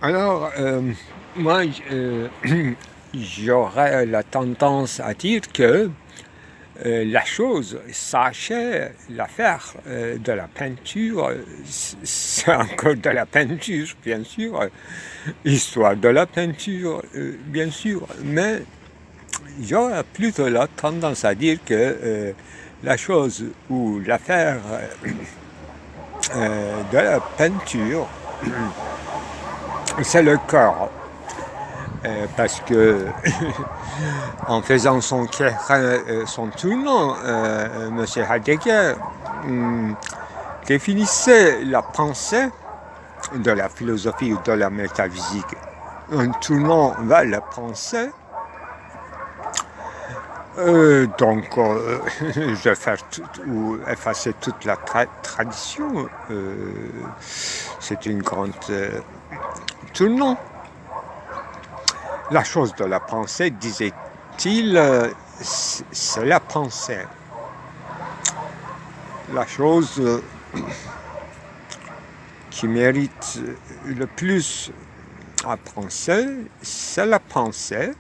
Alors, moi, j'aurais la tendance à dire que la chose, sachez l'affaire de la peinture, c'est encore de la peinture, bien sûr, histoire de la peinture, bien sûr, mais j'aurais plutôt la tendance à dire que la chose ou l'affaire de la peinture, c'est le corps. Parce que en faisant son tournant, M. Heidegger définissait la pensée de la philosophie ou de la métaphysique. Un tournant vers la pensée, je vais faire ou effacer toute la tradition. C'est une grande tournant. La chose de la pensée, disait-il, c'est la pensée. La chose qui mérite le plus à penser, c'est la pensée.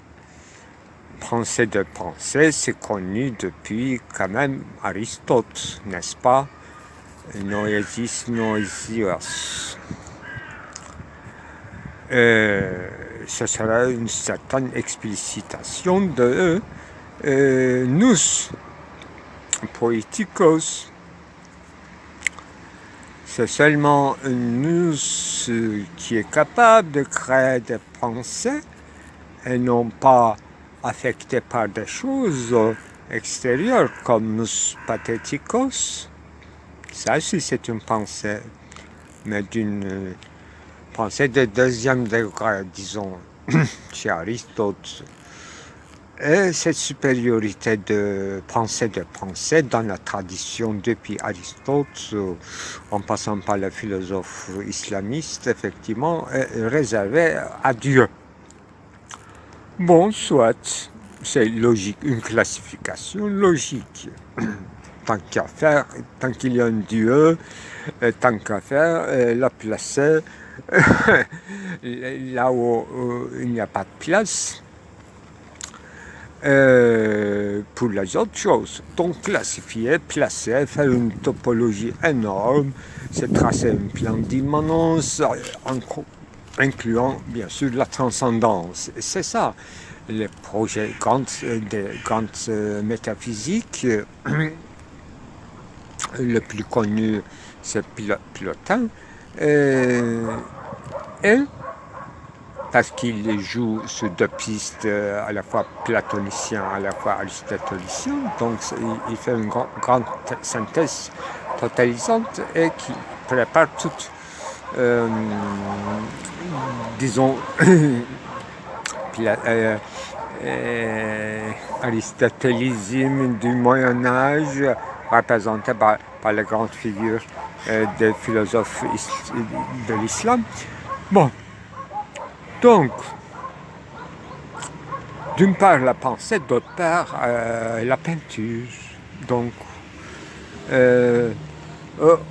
Pensée de pensée, c'est connu depuis quand même Aristote, n'est-ce pas? Noesis noesios. Ce sera une certaine explicitation de nous poeticos. C'est seulement nous qui est capable de créer des pensées et non pas affecté par des choses extérieures comme nous pathéticos. Ça aussi c'est une pensée, mais d'une pensée de deuxième degré, disons, chez Aristote. Et cette supériorité de pensée dans la tradition depuis Aristote, en passant par les philosophes islamistes, effectivement, est réservée à Dieu. Bon, soit, c'est logique, une classification logique. Tant qu'à faire, tant qu'il y a un Dieu, tant qu'à faire, la placer là où il n'y a pas de place pour les autres choses. Donc classifier, placer, faire une topologie énorme, c'est tracer un plan d'immanence, incluant bien sûr la transcendance. C'est ça, les projets des grandes métaphysiques. Le plus connu, c'est Plotin. Et parce qu'il joue sur deux pistes à la fois platoniciens, à la fois aristotélicien, donc il fait une grande synthèse totalisante et qui prépare toute, disons, aristotélisme du Moyen-Âge, représenté par les grandes figures des philosophes de l'islam. Bon, donc, d'une part la pensée, d'autre part la peinture. Donc,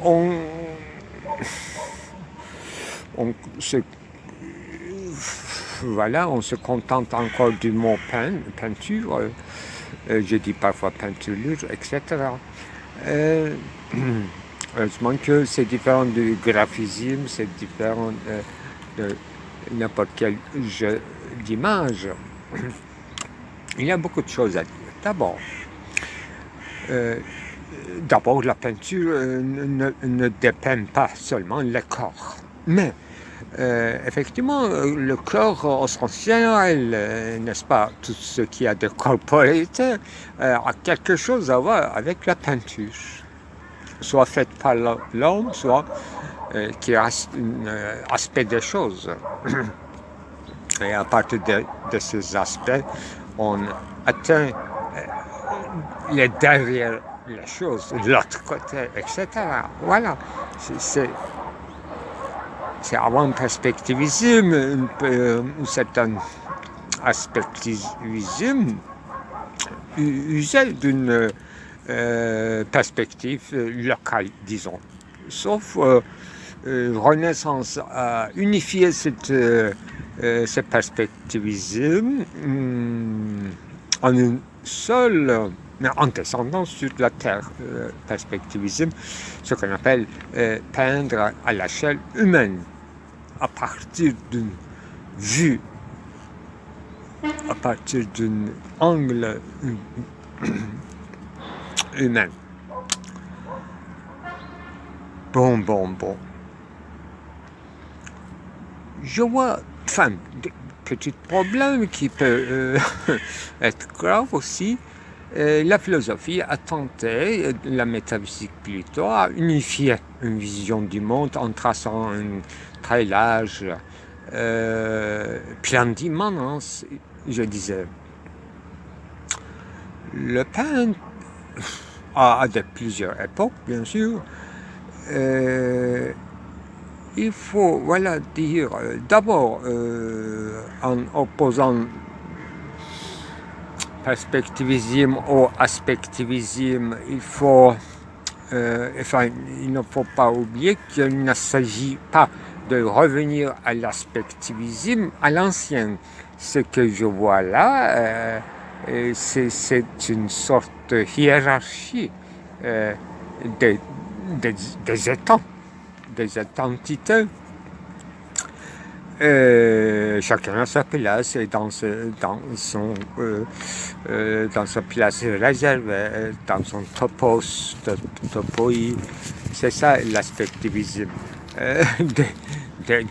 on se contente encore du mot peinture. Je dis parfois peinture, etc. Heureusement que c'est différent du graphisme, c'est différent de n'importe quel jeu d'image. Il y a beaucoup de choses à dire. D'abord, la peinture ne dépeint pas seulement le corps, mais effectivement, le corps au sens général, n'est-ce pas, tout ce qui a de corporalité a quelque chose à voir avec la peinture, soit faite par l'homme, soit qui reste un aspect des choses. Et à partir de ces aspects, on atteint les derrière les choses, de l'autre côté, etc. Voilà, c'est avant perspectivisme, un certain aspectivisme, usé d'une perspective locale, disons. Sauf Renaissance a unifié ce perspectivisme en une seule, mais en descendant sur la terre, perspectivisme, ce qu'on appelle peindre à l'échelle humaine, à partir d'une vue, à partir d'un angle humain. Bon. Je vois, des petits problèmes qui peuvent être graves aussi. La philosophie a tenté, la métaphysique plutôt, à unifier une vision du monde en traçant un très large plan d'immanence, je disais. Le peintre à plusieurs époques, bien sûr. Il faut dire d'abord en opposant perspectivisme au aspectivisme, il ne faut pas oublier qu'il ne s'agit pas de revenir à l'aspectivisme à l'ancien. Ce que je vois là, c'est une sorte de hiérarchie des États, des entités. Chacun a sa place et dans sa place réservée, dans son topos, topoi. C'est ça l'aspectivisme.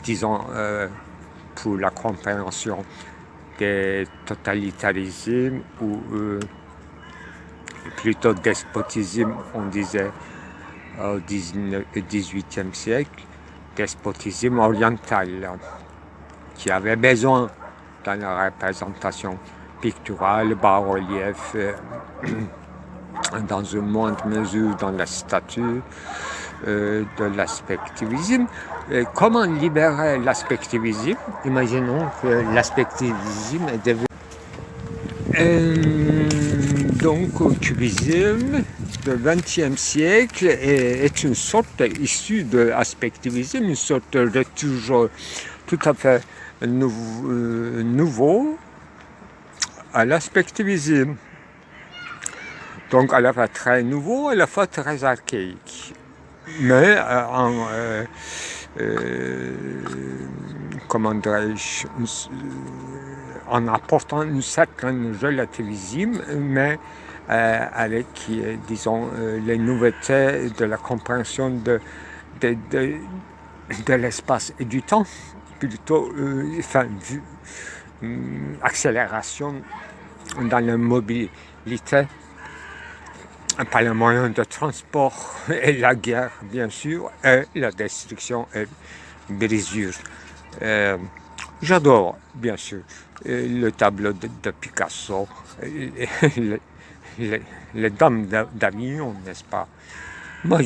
Disons, pour la compréhension des totalitarismes ou plutôt despotisme, on disait au XVIIIe siècle, despotisme oriental, qui avait besoin dans la représentation picturale, bas-relief, dans une moindre mesure dans la statue de l'aspectivisme. Comment libérer l'aspectivisme? Imaginons que l'aspectivisme est devenu donc le cubisme du XXe siècle est une sorte issue de l'aspectivisme, une sorte de retour tout à fait nouveau à l'aspectivisme. Donc à la fois très nouveau, à la fois très archaïque. Mais comment dirais-je, en apportant une certaine relativisme, mais avec, disons, les nouveautés de la compréhension de l'espace et du temps, plutôt, accélération dans la mobilité, par les moyens de transport et la guerre, bien sûr, et la destruction et brisure. J'adore, bien sûr, le tableau de Picasso, les dames d'Avignon, n'est-ce pas? Moi,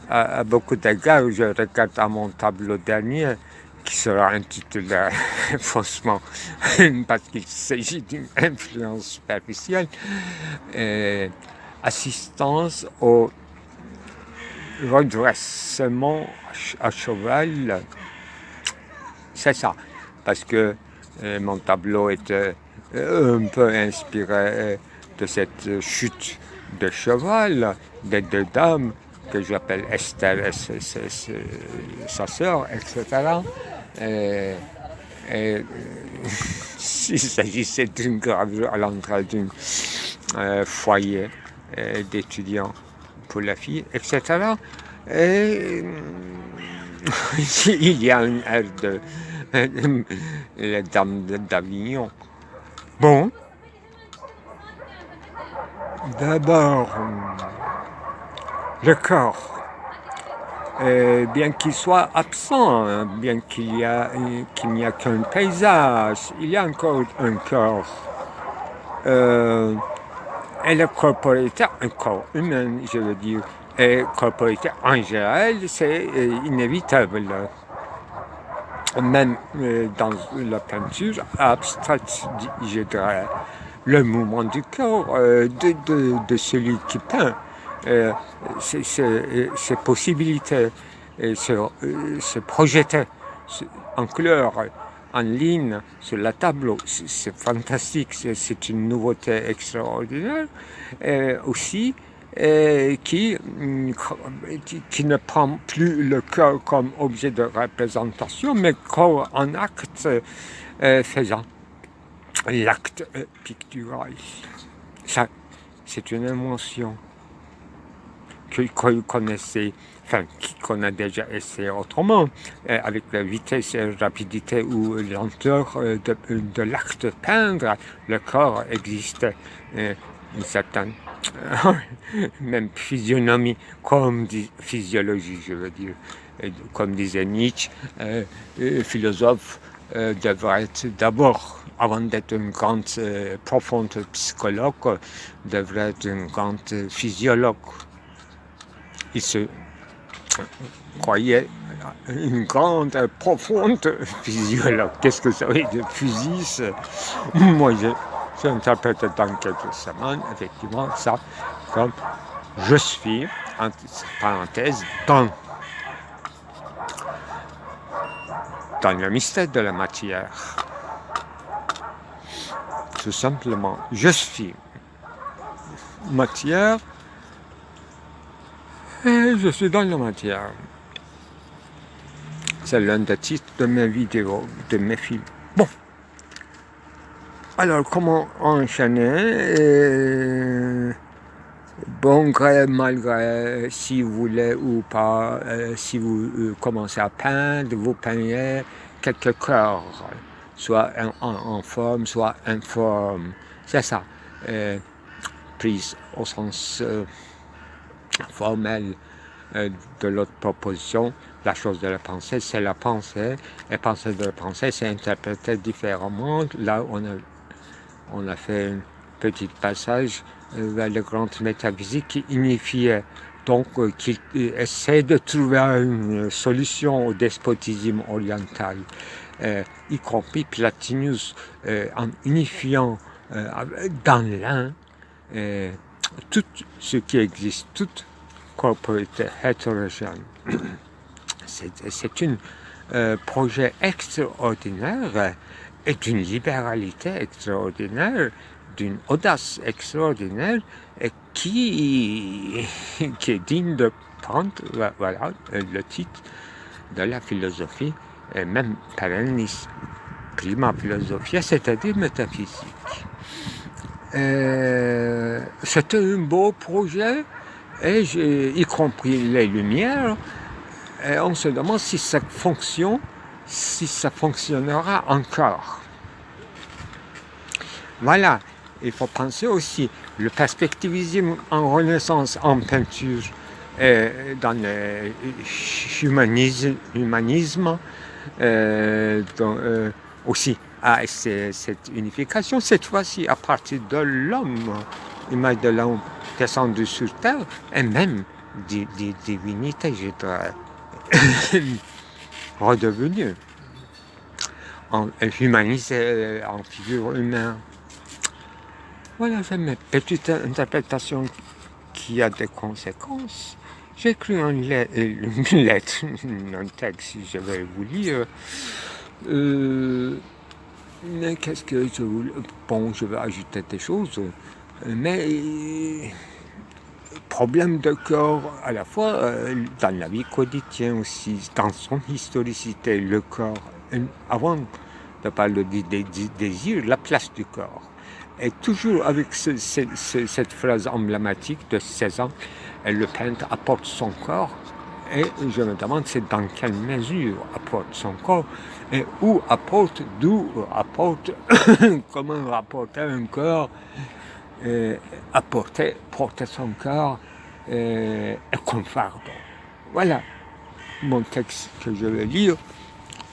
à beaucoup d'égards, je regarde à mon tableau dernier, qui sera intitulé faussement, parce qu'il s'agit d'une influence superficielle, assistance au redressement à cheval. C'est ça, parce que mon tableau était un peu inspiré de cette chute de cheval des deux dames que j'appelle Esther et sa sœur, etc. S'il s'agissait d'une gravure à l'entrée d'un foyer d'étudiants pour la fille, etc. Et il y a une aire de les dames d'Avignon. Bon, d'abord, le corps, bien qu'il soit absent, bien qu'il n'y a qu'un paysage, il y a encore un corps. Et la corporité, un corps humain, je veux dire, et corporité en général, c'est inévitable. Même dans la peinture abstraite, je dirais, le mouvement du corps de celui qui peint, ses possibilités se projeter en couleur, en ligne, sur la tableau. C'est fantastique, c'est une nouveauté extraordinaire. Aussi, qui ne prend plus le cœur comme objet de représentation, mais comme un acte faisant, l'acte pictural. Ça, c'est une émotion que vous connaissez, enfin, qu'on a déjà essayé autrement, avec la vitesse et rapidité ou lenteur de l'acte peindre. Le corps existe une certaine même physionomie, comme physiologie, je veux dire. Comme disait Nietzsche, philosophe devrait être d'abord, avant d'être une grande, profonde psychologue, devrait être une grande physiologue. Il se croyait une grande, profonde physiologue. Qu'est-ce que ça veut dire, physis? Moi, j'interprète dans quelques semaines, effectivement, ça comme je suis, entre parenthèses, dans le mystère de la matière. Tout simplement, je suis matière et je suis dans la matière. C'est l'un des titres de mes vidéos, de mes films. Bon. Alors, comment enchaîner? Bon gré, mal gré, si vous voulez ou pas, si vous commencez à peindre, vous peignez quelques cœurs, soit en forme, soit informe. C'est ça. Prise au sens formel de l'autre proposition. La chose de la pensée, c'est la pensée. Et pensée de la pensée, c'est interprété différemment. Là, on a fait un petit passage vers le grand métaphysique qui unifiait, donc qui essaie de trouver une solution au despotisme oriental, y compris Plotinus, en unifiant dans l'un tout ce qui existe, toute corporité hétérogène. C'est un projet extraordinaire et d'une libéralité extraordinaire, d'une audace extraordinaire et qui est digne de prendre voilà, le titre de la philosophie, et même perennis, prima philosophia, c'est-à-dire métaphysique. C'est un beau projet, et y compris les lumières, et on se demande si ça fonctionnera encore. Voilà, il faut penser aussi le perspectivisme en Renaissance, en peinture, dans le humanisme, aussi à cette unification, cette fois-ci à partir de l'homme, l'image de l'homme descendu sur terre, et même des divinités, je dirais, redevenues, humanisées en figure humaine. Voilà, c'est ma petite interprétation qui a des conséquences. J'ai écrit une lettre, un texte, si je vais vous lire. Mais qu'est-ce que je voulais... Bon, je vais ajouter des choses, mais problème de corps à la fois dans la vie quotidienne aussi, dans son historicité, le corps, avant de parler des désirs, la place du corps. Et toujours avec cette phrase emblématique de Cézanne, le peintre apporte son corps, et je me demande c'est dans quelle mesure apporte son corps, et d'où apporte, comment rapporter un corps, porter son corps est confort. Voilà mon texte que je vais lire,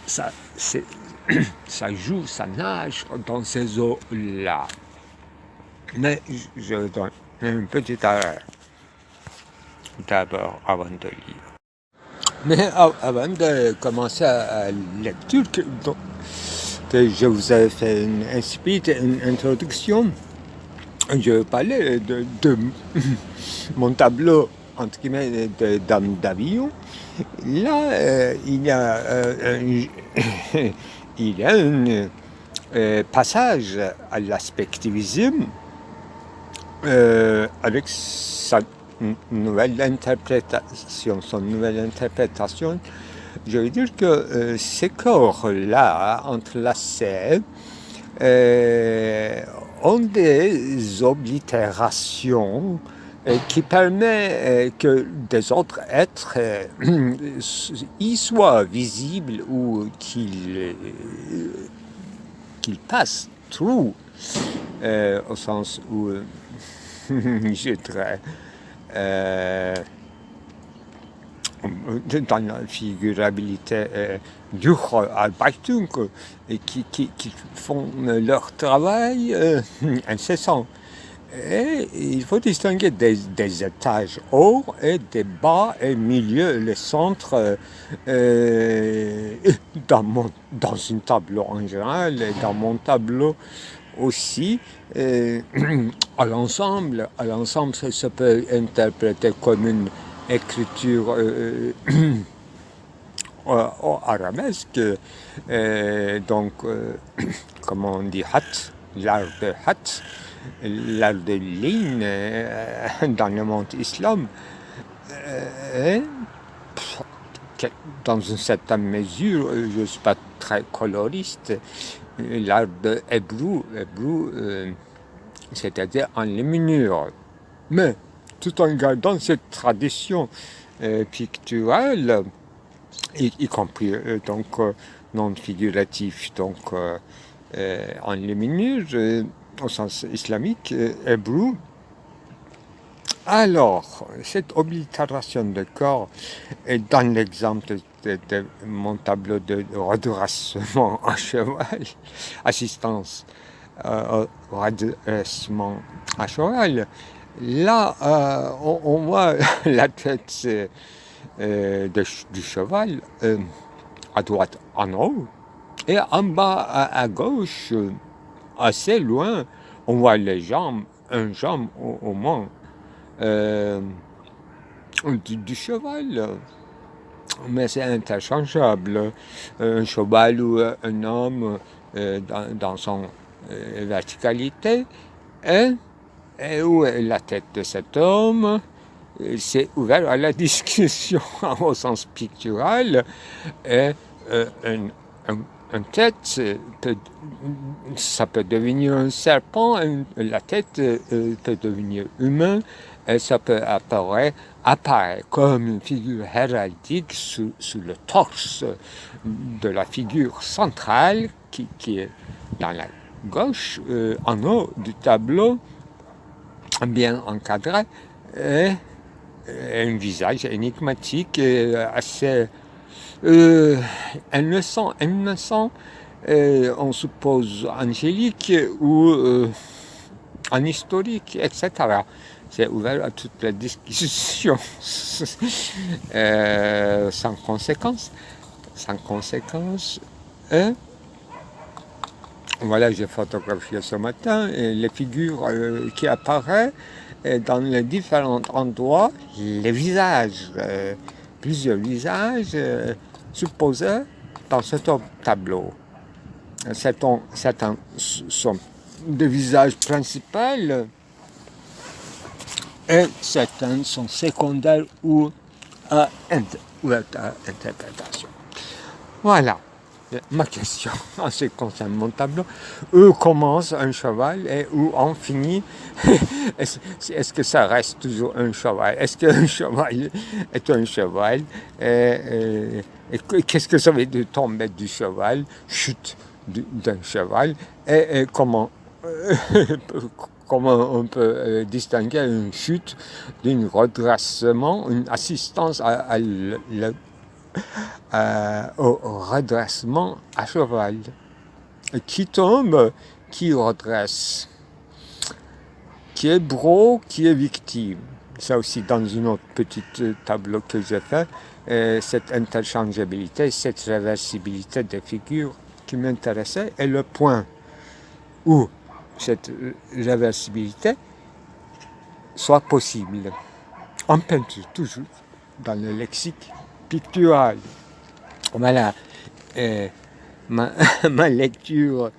ça joue, ça nage dans ces eaux-là. Mais je donne un petit arrêt d'abord avant de lire. Mais avant de commencer à la lecture, que je vous ai fait une introduction, je vais parler de mon tableau entre guillemets, de dame d'avion. Là, il y a il y a un passage à l'aspectivisme avec sa nouvelle interprétation, son nouvelle interprétation. Je veux dire que ces corps-là, entrelacés, ont des oblitérations qui permettent que des autres êtres y soient visibles ou qu'ils passent through, au sens où je dirais dans la figurabilité Durcharbeitung, qui font leur travail incessant. Et il faut distinguer des étages hauts et des bas et milieu, les centres dans une tableau en général et dans mon tableau aussi. À l'ensemble, ça peut être interprété comme une écriture arabesque, donc comment on dit hat, l'art de hat, l'art de ligne dans le monde islam, dans une certaine mesure, je ne suis pas très coloriste, l'art de hébreu, c'est-à-dire en léminure, mais tout en gardant cette tradition picturale, y compris donc non figuratif, donc en léminure, au sens islamique, hébreu. Alors, cette oblitération de corps est dans l'exemple de mon tableau de redressement à cheval, assistance au redressement à cheval. Là, on voit la tête du cheval à droite en haut, et en bas à gauche, assez loin, on voit les jambes, une jambe au moins du cheval. Mais c'est interchangeable. Un cheval ou un homme dans son verticalité, et où est la tête de cet homme? C'est ouvert à la discussion au sens pictural. Et une tête, ça peut devenir un serpent, la tête peut devenir humain, et ça peut apparaître comme une figure héraldique sous le torse de la figure centrale qui est dans la gauche, en haut du tableau, bien encadré, et un visage énigmatique assez innocent, on suppose angélique ou en historique, etc. C'est ouvert à toute la discussion sans conséquence. Voilà, j'ai photographié ce matin et les figures qui apparaissent dans les différents endroits, les visages, plusieurs visages supposés dans ce tableau. Certains sont des visages principaux et certains sont secondaires ou à interprétation. Voilà ma question en ce qui concerne mon tableau. Où commence un cheval et où on finit? Est-ce que ça reste toujours un cheval? Est-ce qu'un cheval est un cheval? Et qu'est-ce que ça veut dire tomber du cheval, chute d'un cheval? Et comment on peut distinguer une chute d'un redressement, une assistance au redressement à cheval? Qui tombe, qui redresse, qui est bourreau, qui est victime. Ça aussi dans une autre petite tableau que j'ai fait, cette interchangeabilité, cette réversibilité des figures qui m'intéressait, et le point où cette réversibilité soit possible. en peinture, toujours, dans le lexique pictural. Voilà, ma, ma lecture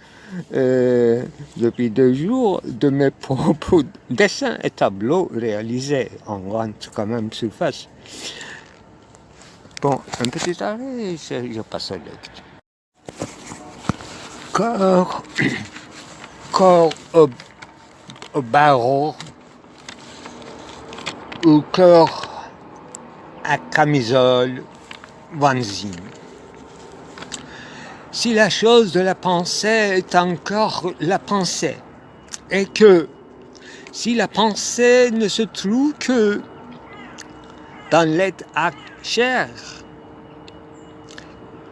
depuis 2 jours de mes propres dessins et tableaux réalisés en grande quand même surface. Bon, un petit arrêt, je passe à lecture. Corps au barreau, ou corps à camisole, vanzine. Si la chose de la pensée est encore la pensée, et que si la pensée ne se trouve que dans l'être acte chair,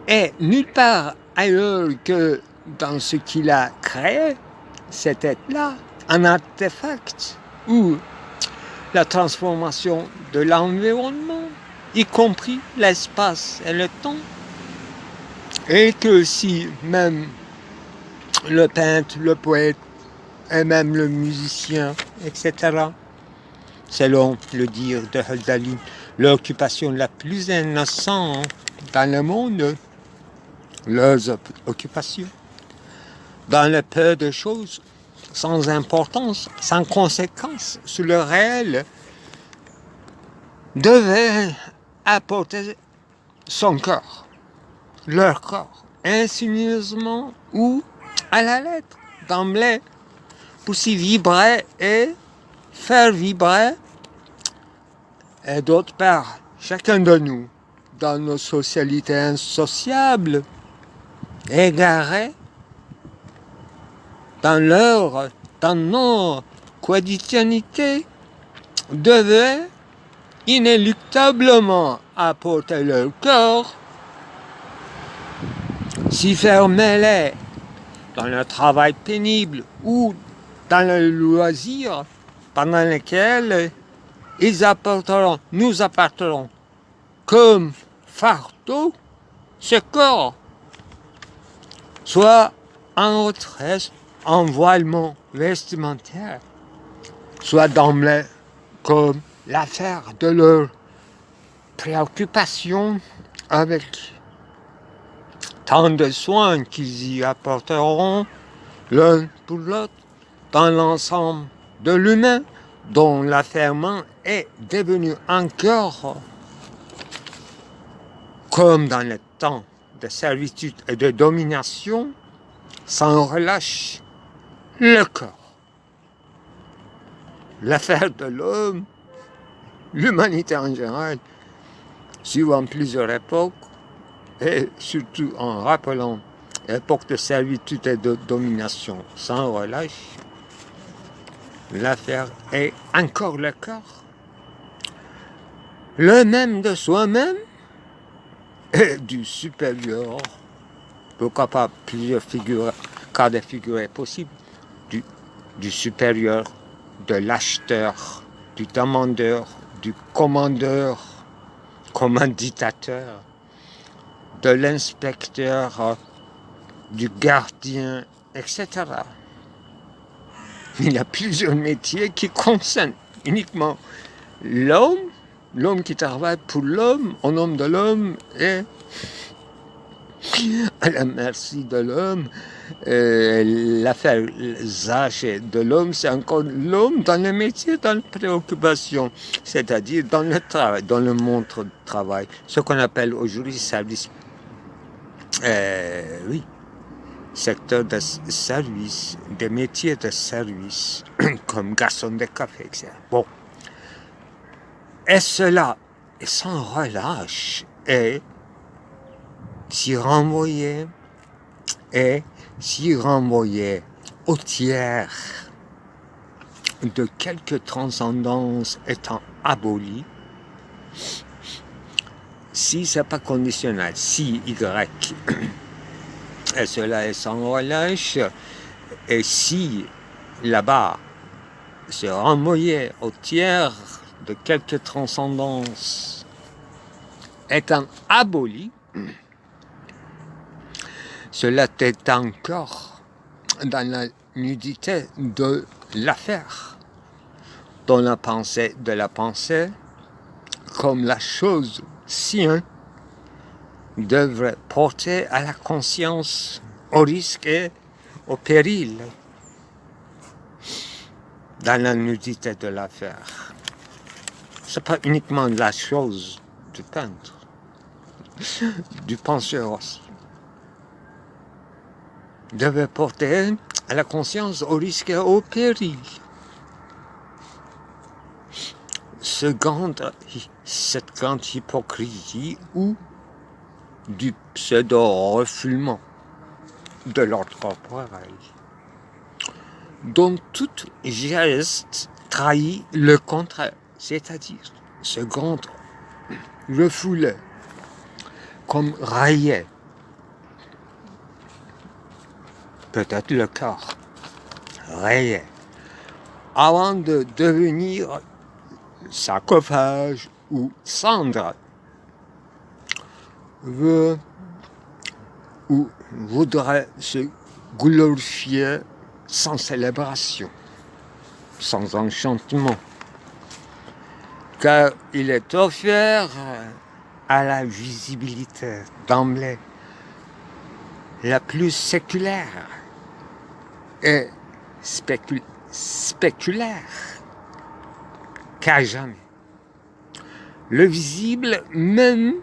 et nulle part ailleurs que dans ce qu'il a créé, cet être-là, un artefact, ou la transformation de l'environnement, y compris l'espace et le temps, et que si même le peintre, le poète, et même le musicien, etc., selon le dire de Hölderlin, l'occupation la plus innocente dans le monde, leurs occupations, dans le peu de choses sans importance, sans conséquence sur le réel, devaient apporter son corps, leur corps, insidieusement ou à la lettre, d'emblée, pour s'y vibrer et faire vibrer, et d'autre part, chacun de nous, dans nos socialités insociables, égarées, dans nos quotidiennités, devaient inéluctablement apporter leur corps, s'y faire mêler dans le travail pénible ou dans le loisir pendant lequel nous apporteront comme fardeau ce corps, soit en retraite, en voilement vestimentaire, soit d'emblée comme l'affaire de leur préoccupation avec tant de soins qu'ils y apporteront l'un pour l'autre dans l'ensemble de l'humain dont l'affairement est devenu encore, comme dans le temps de servitude et de domination, sans relâche, le corps. L'affaire de l'homme, l'humanité en général, suivant plusieurs époques, et surtout en rappelant l'époque de servitude et de domination sans relâche, l'affaire est encore le corps, le même de soi-même et du supérieur, pourquoi pas plusieurs cas de figure est possible, du supérieur, de l'acheteur, du demandeur, du commandeur, commanditateur, de l'inspecteur, du gardien, etc. Il y a plusieurs métiers qui concernent uniquement l'homme qui travaille pour l'homme, au nom de l'homme et à la merci de l'homme. L'affaire Zaché de l'homme, c'est encore l'homme dans le métier, dans la préoccupation, c'est-à-dire dans le travail, dans le monde de travail, ce qu'on appelle aujourd'hui service. Oui, secteur de service, des métiers de service, comme garçon de café, etc. Bon. Et cela, sans relâche, et s'y renvoyer au tiers de quelque transcendance étant abolie, si c'est pas conditionnel, si Y, et cela est sans relâche, et si là-bas se renvoyer au tiers de quelque transcendance étant abolie, cela est encore dans la nudité de l'affaire, dans la pensée de la pensée, comme la chose sienne devrait porter à la conscience, au risque et au péril, dans la nudité de l'affaire. Ce n'est pas uniquement la chose du peintre, du penseur aussi. Devait porter à la conscience, au risque et au péril. Cette grande hypocrisie ou du pseudo-refoulement de l'ordre corporel, dont tout geste trahit le contraire, c'est-à-dire ce grand refoulé, comme rayé, peut-être le corps, rayé, avant de devenir sarcophage ou cendre, veut ou voudrait se glorifier sans célébration, sans enchantement, car il est offert à la visibilité d'emblée la plus séculaire et spéculaire qu'à jamais. Le visible même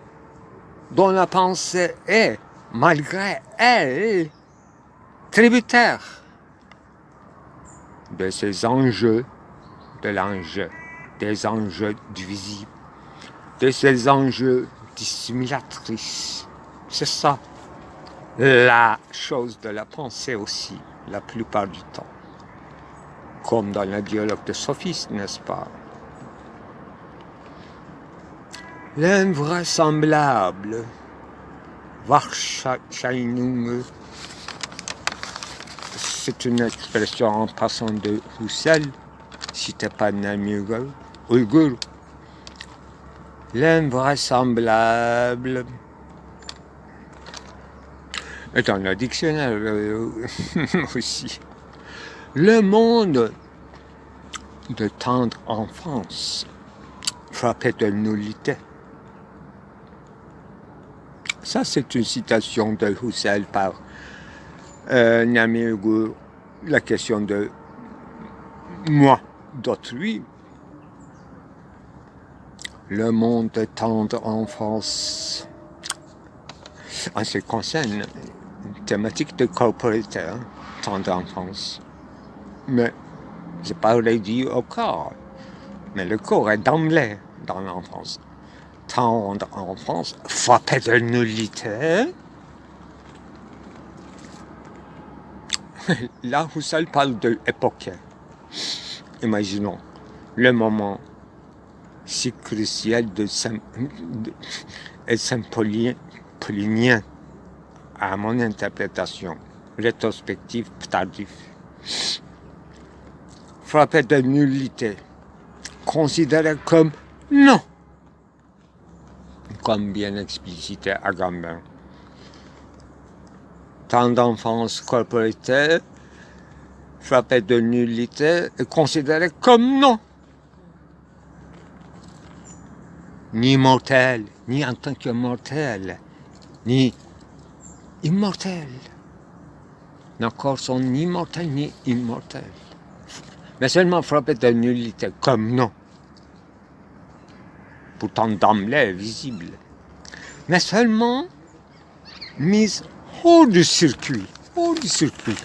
dont la pensée est, malgré elle, tributaire de ces enjeux, de l'enjeu, des enjeux du visible, de ces enjeux dissimulatrices. C'est ça, la chose de la pensée aussi, la plupart du temps. Comme dans le dialogue de Sophiste, n'est-ce pas? L'invraisemblable, Wahrscheinung, c'est une expression en passant de Husserl, cité par Namuel Uyghur. L'invraisemblable est dans le dictionnaire aussi. Le monde de tendre enfance, frappé de nullité. Ça, c'est une citation de Husserl par Namuel Uyghur. La question de moi, d'autrui. Le monde de tendre enfance, en ce qui concerne une thématique de corporité, tendre enfance. Mais je n'ai pas réduit au corps, mais le corps est d'emblée dans l'enfance. Tendre enfance, frappé de nullité. Là, Husserl parle de époque. Imaginons le moment si crucial et sympolinien à mon interprétation, rétrospective tardive. Frappé de nullité, considéré comme non, comme bien explicité à Agamben. Tant d'enfance corporité, frappé de nullité, est considéré comme non. Ni mortel, ni en tant que mortel, ni immortel. Nos corps sont ni mortels ni immortels. Mais seulement frappé de nullité, comme non. Pourtant d'emblée visible. Mais seulement mise hors du circuit. Hors du circuit.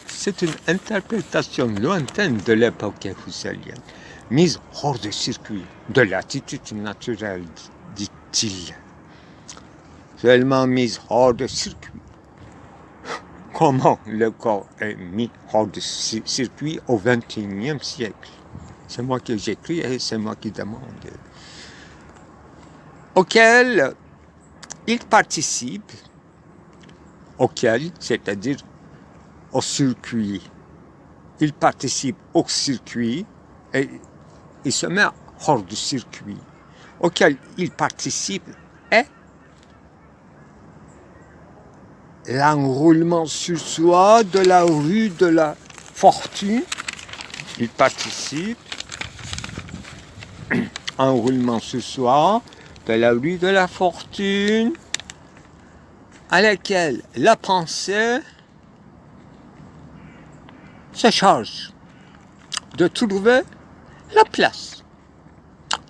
C'est une interprétation lointaine de l'époque husserlienne. Mise hors du circuit, de l'attitude naturelle, dit-il. Seulement mise hors du circuit. Comment le corps est mis hors du circuit au XXIe siècle? C'est moi qui j'écris et c'est moi qui demande. Auquel il participe, c'est-à-dire au circuit. Il participe au circuit et il se met hors du circuit. Auquel il participe est l'enroulement sur soi de la rue de la fortune. Il participe un roulement ce soir de la rue de la Fortune, à laquelle la pensée se charge de trouver la place,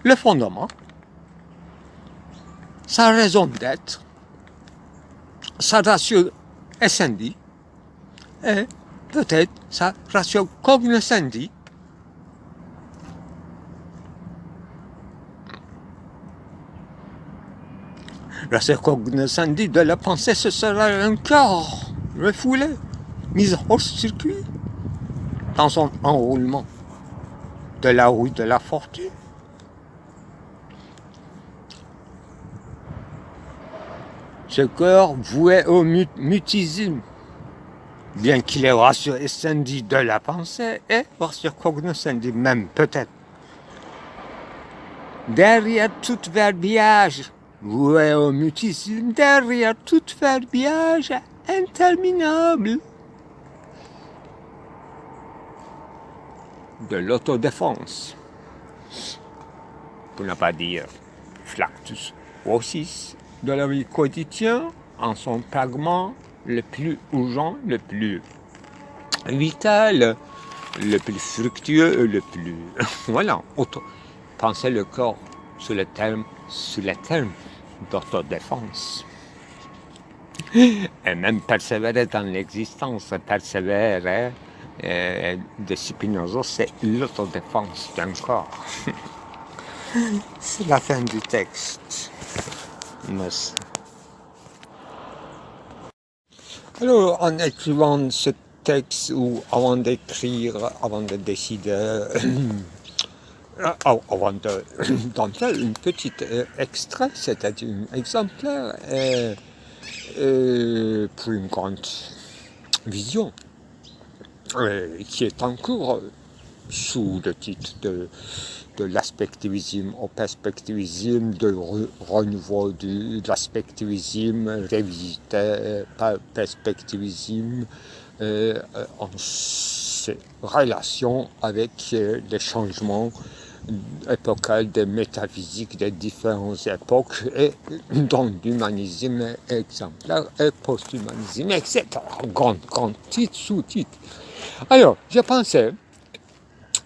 le fondement, sa raison d'être, sa ratio essendi et peut-être sa ratio cognoscendi. Ratio cognoscendi de la pensée, ce sera un corps refoulé, mis hors circuit dans son enroulement de la rue de la Fortune. Ce corps voué au mutisme, bien qu'il est ratio essendi de la pensée et ratio cognoscendi même peut-être. Derrière tout verbiage voué au mutisme, derrière tout verbiage interminable de l'autodéfense, pour ne pas dire flactus vocis, de la vie quotidienne en son fragment le plus urgent, le plus vital, le plus fructueux, le plus... voilà, penser le corps sous le terme d'autodéfense. Et même persévérer dans l'existence, persévérer de Spinoza, c'est l'autodéfense d'un corps. C'est la fin du texte. Merci. Alors, en écrivant ce texte, ou avant d'écrire, avant de décider, avant d'en faire une petite extrait, c'est-à-dire un exemplaire, pour une grande vision, qui est en cours sous le titre de l'aspectivisme au perspectivisme, de renouveau de l'aspectivisme, révisité par perspectivisme, en relation avec les changements épocaux de métaphysique des différentes époques, et dans l'humanisme exemplaire et post-humanisme, etc. Grand titre, sous-titre. Alors, j'ai pensé,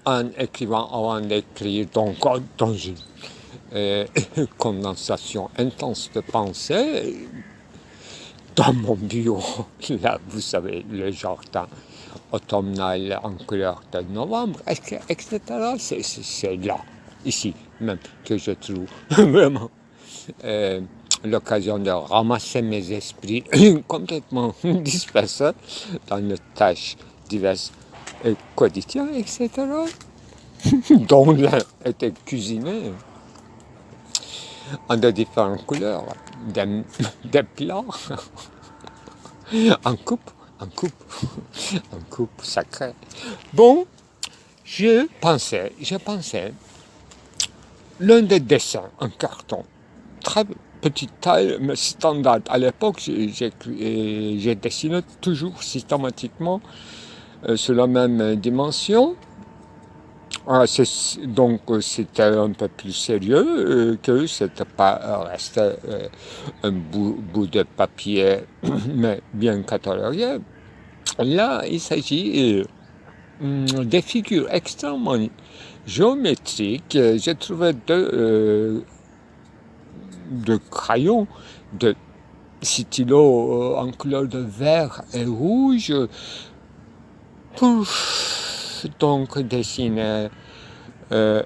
en écrivant avant d'écrire, donc dans une condensation intense de pensée, dans mon bureau, là, vous savez, le jardin automnal en couleur de novembre, etc. C'est là, ici même, que je trouve vraiment l'occasion de ramasser mes esprits complètement dispersés dans les tâches diverses et quotidiennes, etc., dont l'un était cuisiné en de différentes couleurs, des plats en coupe sacrée. Bon, je pensais, l'un des dessins en carton, très petite taille, mais standard. À l'époque, j'ai dessiné toujours systématiquement sur la même dimension. Donc c'était un peu plus sérieux que c'était pas resté un bout de papier, mais bien catalogué. Là, il s'agit des figures extrêmement géométriques. J'ai trouvé de crayons, de stylos en couleur de vert et rouge, pour donc dessiner un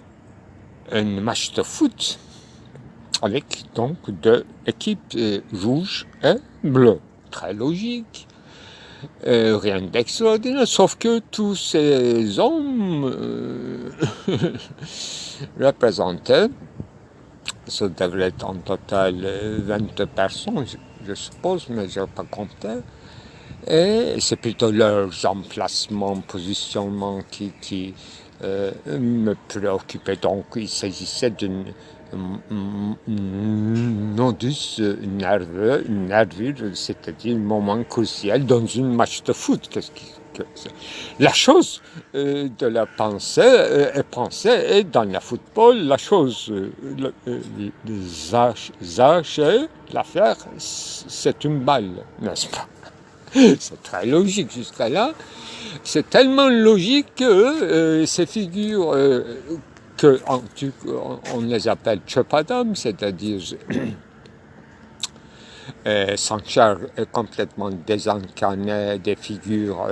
match de foot avec donc deux équipes rouges et bleues. Très logique. Rien d'extraordinaire, sauf que tous ces hommes représentaient, ça devrait être en total 20 personnes, je suppose, mais je n'ai pas compté. Et c'est plutôt leurs emplacements, positionnements qui me préoccupaient. Donc il s'agissait d'un nodus nerveux, c'est-à-dire un moment crucial dans un match de foot. Qu'est-ce qui la chose de la pensée est pensée, et dans le football, la chose, l'affaire, c'est une balle, n'est-ce pas? C'est très logique jusqu'à là. C'est tellement logique que ces figures on les appelle Chopadam, c'est-à-dire sans chair complètement désincarnées, des figures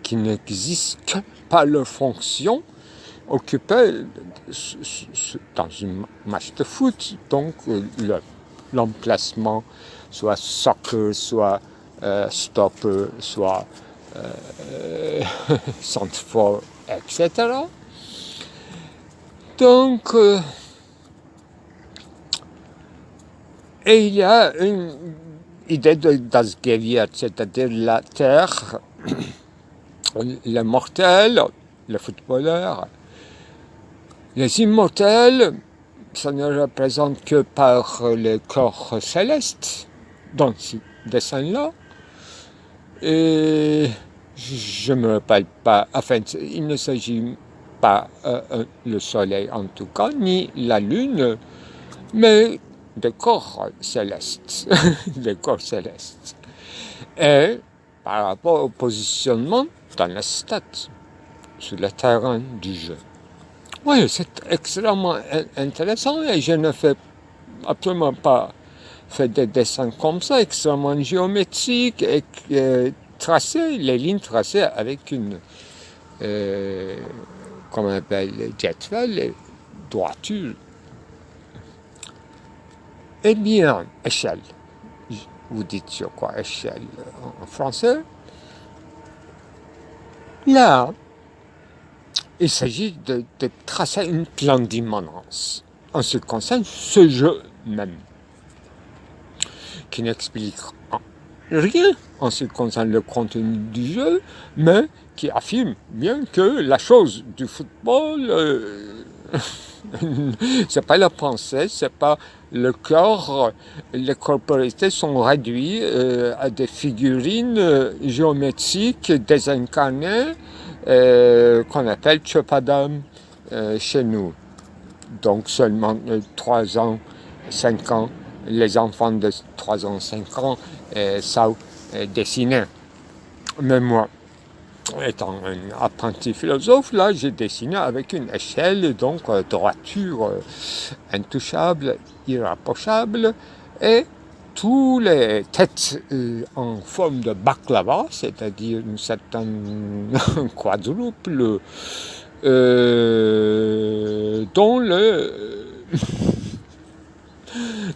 qui n'existent que par leur fonction, occupées dans une match de foot. Donc l'emplacement, soit soccer, soit stopper, soit centre-fort, etc. Donc, et il y a une idée de das Gewicht, c'est-à-dire la terre, les mortels, les footballeurs, les immortels, ça ne représente que par le corps céleste dans ce dessin-là. Et je ne me rappelle pas, enfin, il ne s'agit pas le soleil en tout cas, ni la lune, mais des corps célestes, des corps célestes. Et par rapport au positionnement dans la stade, sur le terrain du jeu. Oui, c'est extrêmement intéressant, et je ne fais absolument pas fait des dessins comme ça, extrêmement géométriques, et tracés, les lignes tracées avec une, comment on appelle, jetvel, droiture. Eh bien, échelle. Vous dites sur quoi échelle en français? Là, il s'agit de tracer un plan d'immanence en ce qui concerne ce jeu même, qui n'explique rien en ce qui concerne le contenu du jeu, mais qui affirme bien que la chose du football, c'est pas la pensée, c'est pas le corps, les corporités sont réduites à des figurines géométriques désincarnées qu'on appelle Chopadam chez nous. Donc seulement 3 ans, 5 ans, les enfants de 3 ans, 5 ans savent dessiner. Mais moi, étant un apprenti philosophe, là, j'ai dessiné avec une échelle, donc droiture intouchable, irrapprochable, et tous les têtes en forme de baklava, c'est-à-dire une certaine quadruple,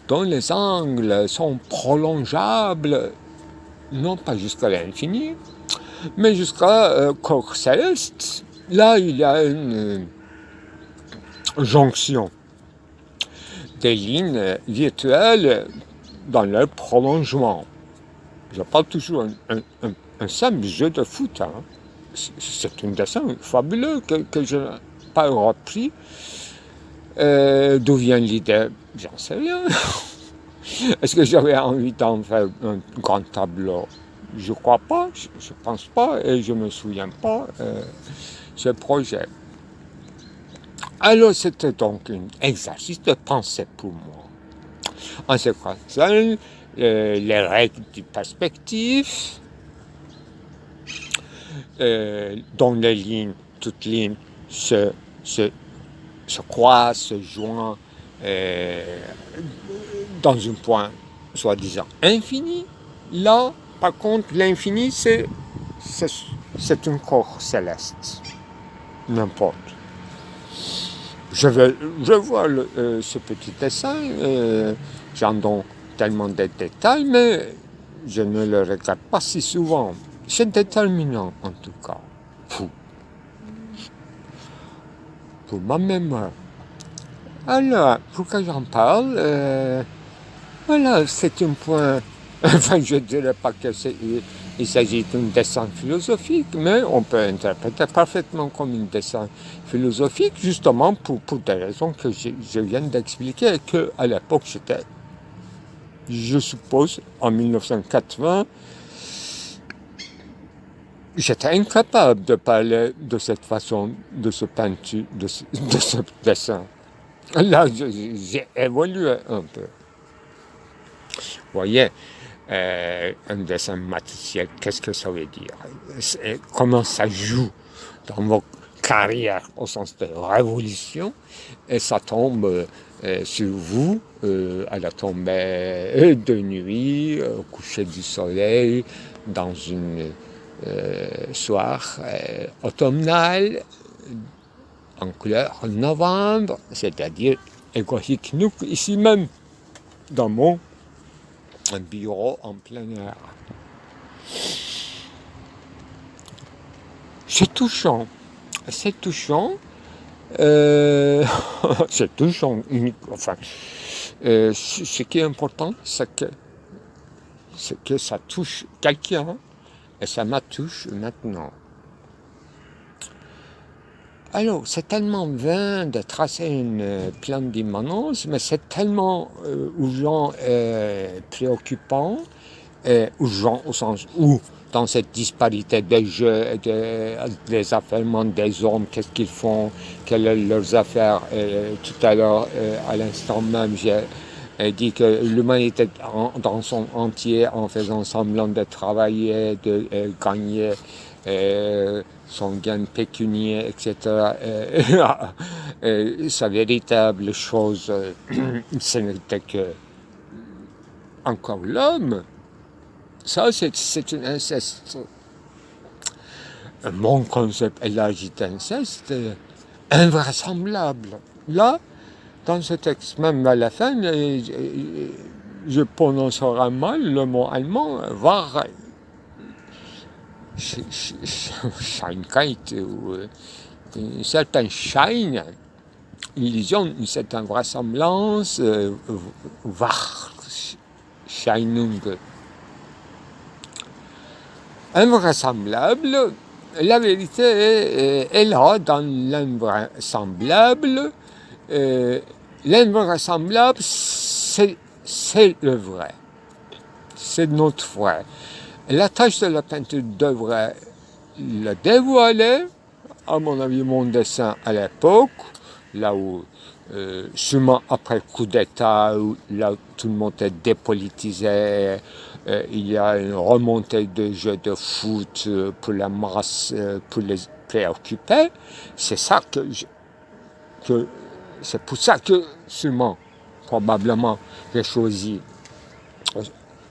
dont les angles sont prolongeables, non pas jusqu'à l'infini, mais jusqu'à corps céleste. Là, il y a une jonction des lignes virtuelles dans leur prolongement. Je parle toujours un simple jeu de foot. Hein. C'est un dessin fabuleux que je n'ai pas repris. D'où vient l'idée? J'en sais rien. Est-ce que j'avais envie d'en faire un grand tableau? Je ne crois pas, je ne pense pas, et je ne me souviens pas ce projet. Alors c'était donc un exercice de pensée pour moi. En ce qui concerne les règles du perspective, dont les lignes, toutes lignes se croisent, se joignent dans un point soi-disant infini. Là, par contre, l'infini, c'est un corps céleste. N'importe. Je vois ce petit dessin, j'en donne tellement de détails, mais je ne le regarde pas si souvent. C'est déterminant, en tout cas, pour ma mémoire. Alors, pourquoi j'en parle? Voilà, c'est un point. Enfin, je ne dirais pas qu'il s'agit d'un dessin philosophique, mais on peut interpréter parfaitement comme un dessin philosophique, justement pour des raisons que je viens d'expliquer, et qu'à l'époque, j'étais je suppose, en 1980, j'étais incapable de parler de cette façon, de ce peinture, de ce dessin. Là, j'ai évolué un peu. Vous voyez, un dessin matriciel, qu'est-ce que ça veut dire? Comment ça joue dans vos carrières au sens de révolution, et ça tombe sur vous à la tombée de nuit, au coucher du soleil, dans une soir automnal, en couleur novembre, c'est-à-dire égoïque, nous, ici même, dans mon bureau en plein air. C'est touchant. C'est touchant. C'est touchant. Enfin, ce qui est important, c'est que ça touche quelqu'un, et ça m'a touché maintenant. Alors, c'est tellement vain de tracer une plan d'immanence, mais c'est tellement urgent et préoccupant, et urgent au sens où, dans cette disparité des jeux, des affairements des hommes, qu'est-ce qu'ils font, quelles sont leurs affaires. Tout à l'heure, à l'instant même, j'ai dit que l'humanité dans son entier, en faisant semblant de travailler, de gagner son gain pécunier, etc., sa véritable chose, ce n'était que encore l'homme. Ça, c'est un inceste. Mon concept élargi d'inceste, invraisemblable. Là, dans ce texte, même à la fin, je prononcerai mal le mot allemand, war Scheinkeit, ou une certaine Schein, illusion, une certaine vraisemblance, Scheinung. Invraisemblable, la vérité est là, dans l'invraisemblable. L'invraisemblable, c'est le vrai. C'est notre vrai. La tâche de la peinture devrait le dévoiler, à mon avis, mon dessin à l'époque, là où, sûrement après le coup d'État, là où tout le monde est dépolitisé, il y a une remontée de jeux de foot pour la masse, pour les préoccuper. C'est ça c'est pour ça que, sûrement, probablement, j'ai choisi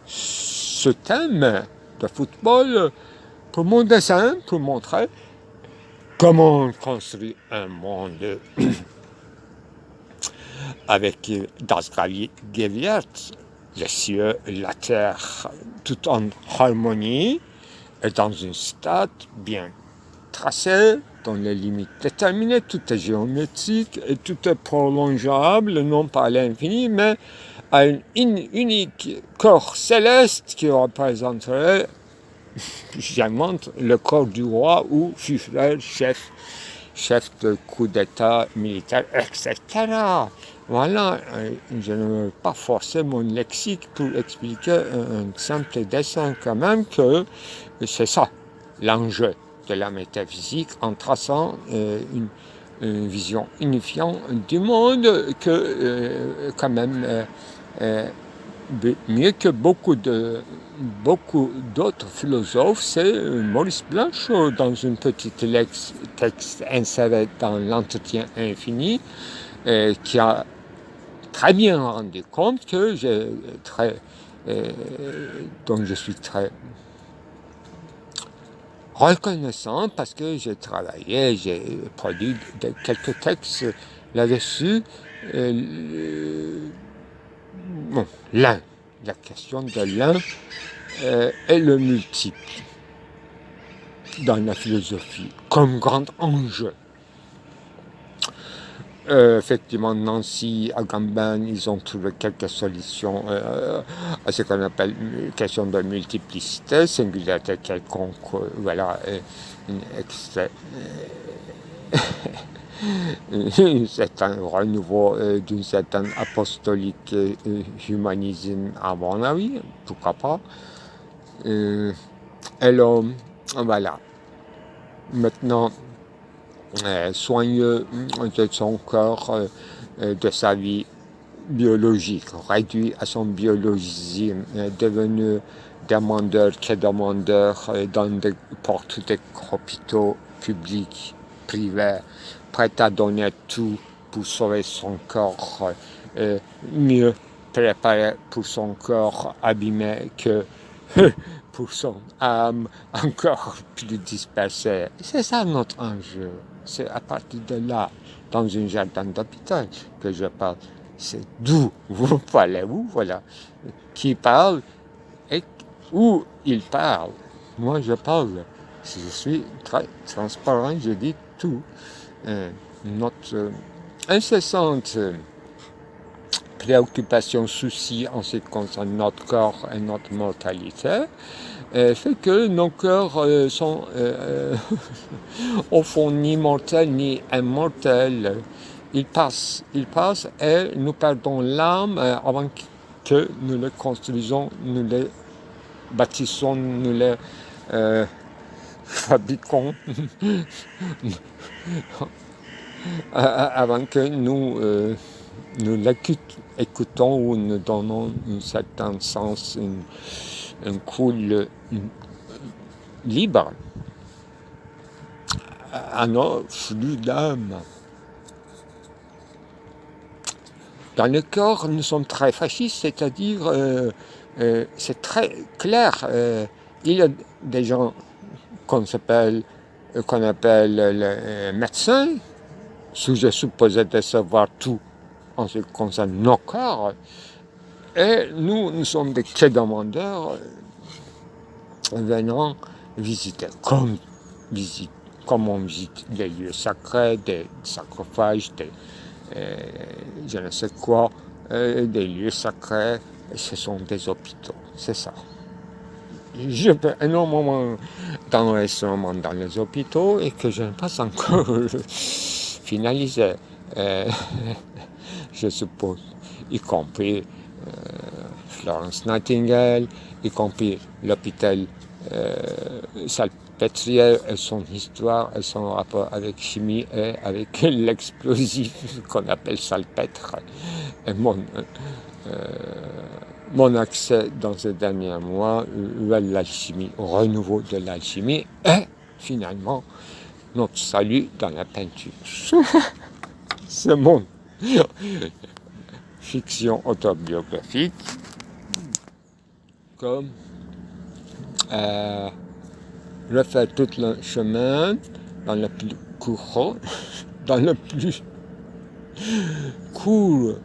ce thème de football pour mon dessin, pour montrer comment on construit un monde avec Das Gewicht, les cieux, la terre, tout en harmonie et dans une stade bien tracée, dans les limites déterminées, tout est géométrique et tout est prolongeable, non pas à l'infini, mais à un unique corps céleste qui représenterait, j'invente, le corps du roi ou Führer, chef de coup d'État militaire, etc. Voilà, je ne veux pas forcer mon lexique pour expliquer un simple dessin quand même, que c'est ça l'enjeu de la métaphysique, en traçant une vision unifiante du monde que quand même mieux que beaucoup d'autres philosophes, c'est Maurice Blanchot dans une petite texte inséré dans l'entretien infini, qui a très bien rendu compte que donc je suis très reconnaissant parce que j'ai travaillé, j'ai produit quelques textes là-dessus. Bon, l'un, la question de l'un est le multiple dans la philosophie comme grand enjeu. Effectivement, Nancy, Agamben, ils ont trouvé quelques solutions à ce qu'on appelle une question de multiplicité, singularité quelconque, voilà, une extrait. un certain renouveau d'un certain apostolique humanisme à mon avis, pourquoi pas. Et l'homme, voilà, maintenant soigneux de son corps, de sa vie biologique, réduit à son biologisme, devenu demandeur que demandeur dans des portes des hôpitaux publics, privés, prêt à donner tout pour sauver son corps, mieux préparé pour son corps abîmé que pour son âme encore plus dispersée. C'est ça notre enjeu. C'est à partir de là, dans un jardin d'hôpital, que je parle. C'est d'où vous parlez-vous, voilà. Qui parle et où il parle. Moi, je parle. Je suis très transparent, je dis tout. Notre incessante préoccupation, souci en ce qui concerne notre corps et notre mortalité, fait que nos cœurs sont au fond ni mortels ni immortels. Ils passent et nous perdons l'âme avant que nous les construisons, nous les bâtissons, nous les fabriquons, avant que nous l'écoutons ou nous donnons un certain sens, un cool libre à nos flux d'âme. Dans le corps, nous sommes très fascistes, c'est-à-dire, c'est très clair. Il y a des gens qu'on appelle les médecins, je supposé de savoir tout en ce qui concerne nos corps, et nous sommes des demandeurs venant visiter, comme on visite des lieux sacrés, des sarcophages, je ne sais quoi, des lieux sacrés, ce sont des hôpitaux, c'est ça. Je peux énormément d'enregistrements dans les hôpitaux et que je n'ai pas encore finalisé, je suppose, y compris Florence Nightingale, y compris l'hôpital Salpêtrière et son histoire et son rapport avec chimie et avec l'explosif qu'on appelle salpêtre. Et mon accès dans ces derniers mois à l'alchimie, au renouveau de l'alchimie et finalement notre salut dans la peinture. C'est mon fiction autobiographique comme refaire tout le chemin dans le plus court, dans le plus court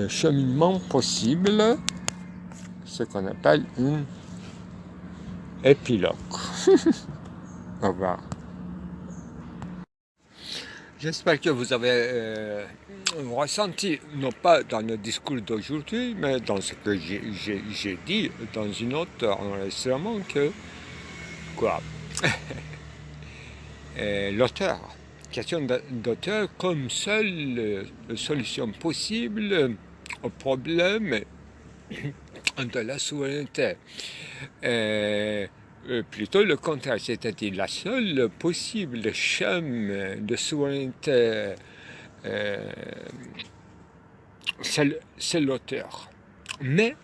cheminement possible, ce qu'on appelle un épilogue. Au revoir. J'espère que vous avez ressenti, non pas dans le discours d'aujourd'hui, mais dans ce que j'ai dit dans un autre enregistrement, que quoi l'auteur, question d'auteur comme seule solution possible au problème de la souveraineté. Plutôt le contraire, c'est-à-dire la seule possible chemin de souveraineté, c'est l'auteur. Mais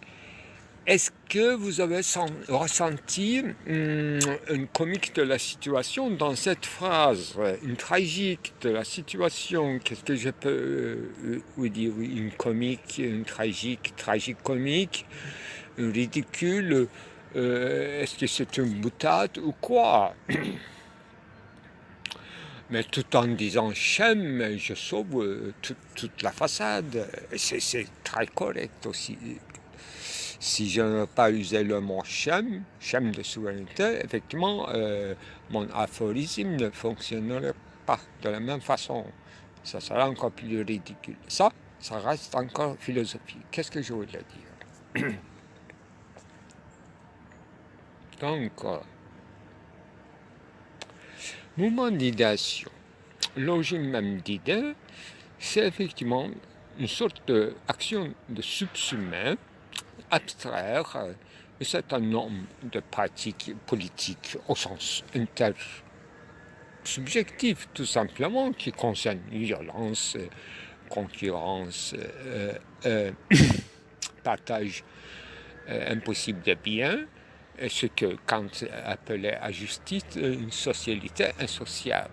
est-ce que vous avez ressenti une comique de la situation dans cette phrase, une tragique de la situation? Qu'est-ce que je peux vous dire? Une comique, une tragique, tragique-comique, une ridicule? Est-ce que c'est une boutade ou quoi? Mais tout en disant j'aime, je sauve toute la façade. C'est très correct aussi. Si je n'avais pas usé le mot j'aime de souveraineté, effectivement, mon aphorisme ne fonctionnerait pas de la même façon. Ça serait encore plus ridicule. Ça reste encore philosophie. Qu'est-ce que je voulais dire? Donc, mouvement d'idéation. l'origine même d'idées, c'est effectivement une sorte d'action de subsumer, abstraire un certain nombre de pratiques politiques au sens intersubjectif, tout simplement, qui concernent violence, concurrence, partage impossible de biens, ce que Kant appelait à juste titre une socialité insociable.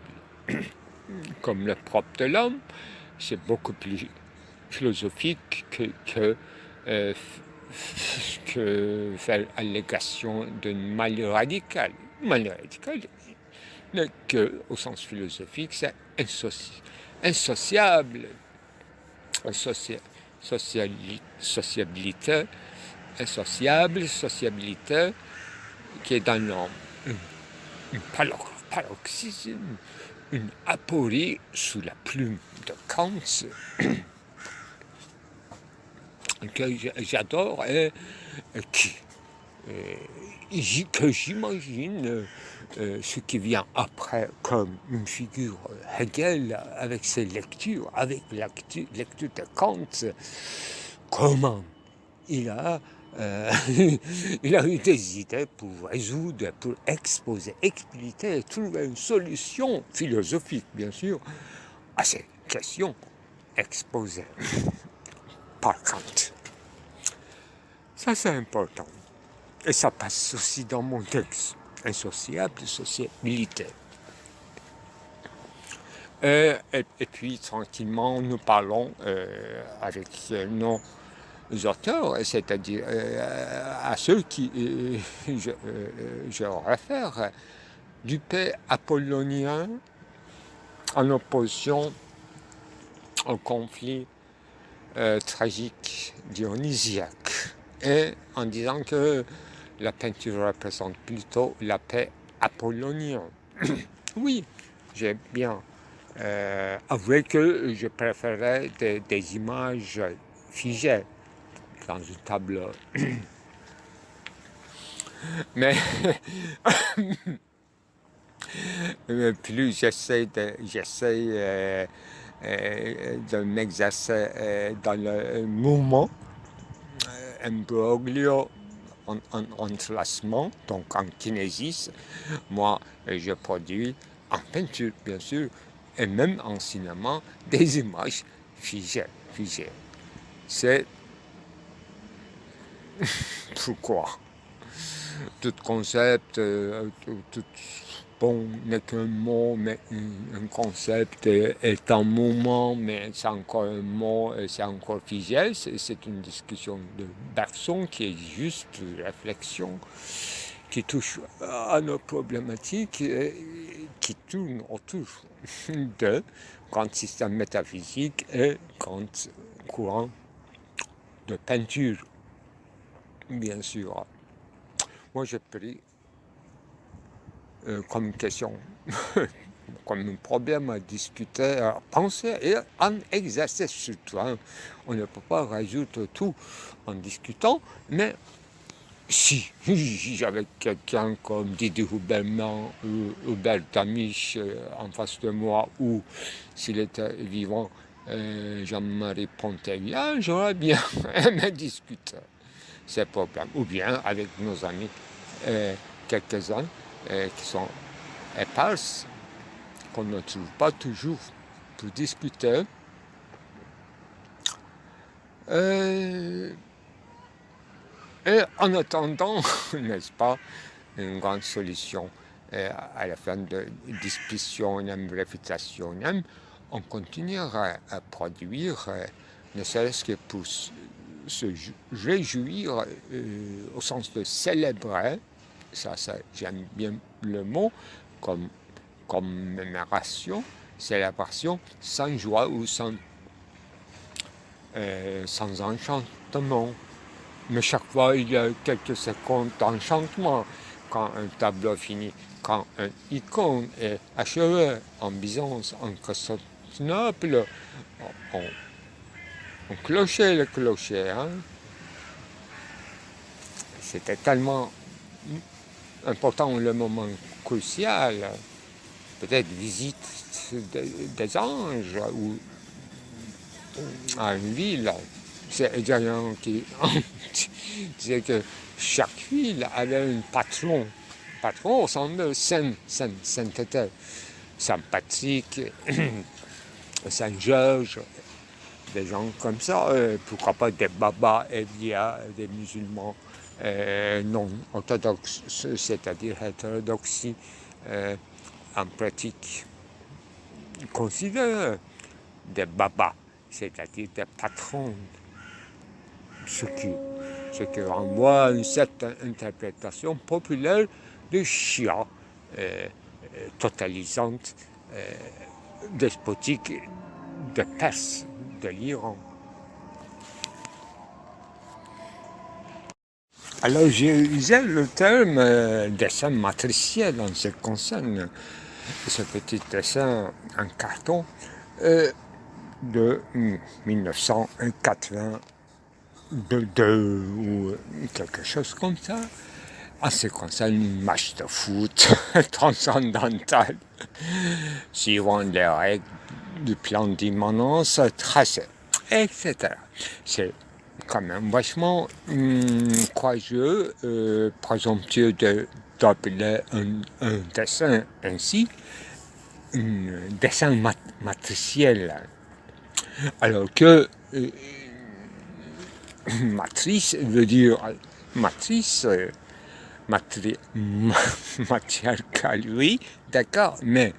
Comme le propre de l'homme, c'est beaucoup plus philosophique que faire allégation d'un mal radical. Mal radical, mais que, au sens philosophique, c'est insociable, sociabilité, sociabilité qui est dans l'homme, un paroxysme, une aporie sous la plume de Kant que j'adore et que j'imagine ce qui vient après comme une figure Hegel avec ses lectures, avec la lecture de Kant, comment il a eu des idées pour résoudre, pour exposer, expliquer, trouver une solution philosophique, bien sûr, à ces questions exposées par Kant. Ça, c'est important. Et ça passe aussi dans mon texte, insociable, sociabilité. Et puis, tranquillement, nous parlons avec nos auteurs, c'est-à-dire à ceux qui je réfère, du paix apollonien en opposition au conflit tragique dionysiaque, et en disant que la peinture représente plutôt la paix apollonienne. Oui, j'ai bien avoué que je préférais des images figées dans une table. Mais plus j'essaie de m'exercer dans le mouvement, imbroglio, en enlacement, donc en kinésis, moi je produis en peinture bien sûr, et même en cinéma, des images figées. C'est pourquoi tout concept, tout bon n'est qu'un mot, mais un concept est un mouvement, mais c'est encore un mot, c'est encore figé. C'est une discussion de Bergson qui est juste une réflexion qui touche à nos problématiques, qui tourne autour de grand système métaphysique et grand courant de peinture, bien sûr. Moi, j'ai pris comme question, comme un problème à discuter, à penser et en exercer surtout. Hein. On ne peut pas résoudre tout en discutant, mais si j'avais quelqu'un comme Didier Huberman ou Hubert Damisch en face de moi, ou s'il était vivant, Jean-Marie Pontellier, j'aurais bien aimé discuter ces problèmes. Ou bien avec nos amis, quelques-uns qui sont éparses, qu'on ne trouve pas toujours pour discuter. Et en attendant, n'est-ce pas, une grande solution à la fin de discussion, réfutation, on continuera à produire, ne serait-ce que pour se réjouir au sens de célébrer, ça j'aime bien le mot, comme commémoration, célébration, sans joie ou sans enchantement. Mais chaque fois, il y a quelques secondes d'enchantement quand un tableau finit, quand une icône est achevée en Byzance, en Constantinople, on clochait le clocher. Hein. C'était tellement important, le moment crucial, peut-être visite des anges ou à une ville. C'est également qui disait que chaque ville avait un patron. Patron au sens de sainteté. Saint Patrick, Saint Georges, des gens comme ça. Pourquoi pas des babas et des musulmans non orthodoxes, c'est-à-dire hétérodoxie en pratique considère des babas, c'est-à-dire des patrons, ce qui renvoie à une certaine interprétation populaire de Shia, totalisante, despotique de Perse, de l'Iran. Alors j'ai utilisé le terme dessin matriciel en ce qui concerne ce petit dessin en carton de 1982 ou quelque chose comme ça. En ce qui concerne une match de foot transcendantale, suivant les règles du plan d'immanence tracé, etc. C'est quand même vachement courageux, présomptueux d'appeler un dessin ainsi, un dessin matriciel. Alors que matrice veut dire matrice, matriarcal, oui, d'accord, mais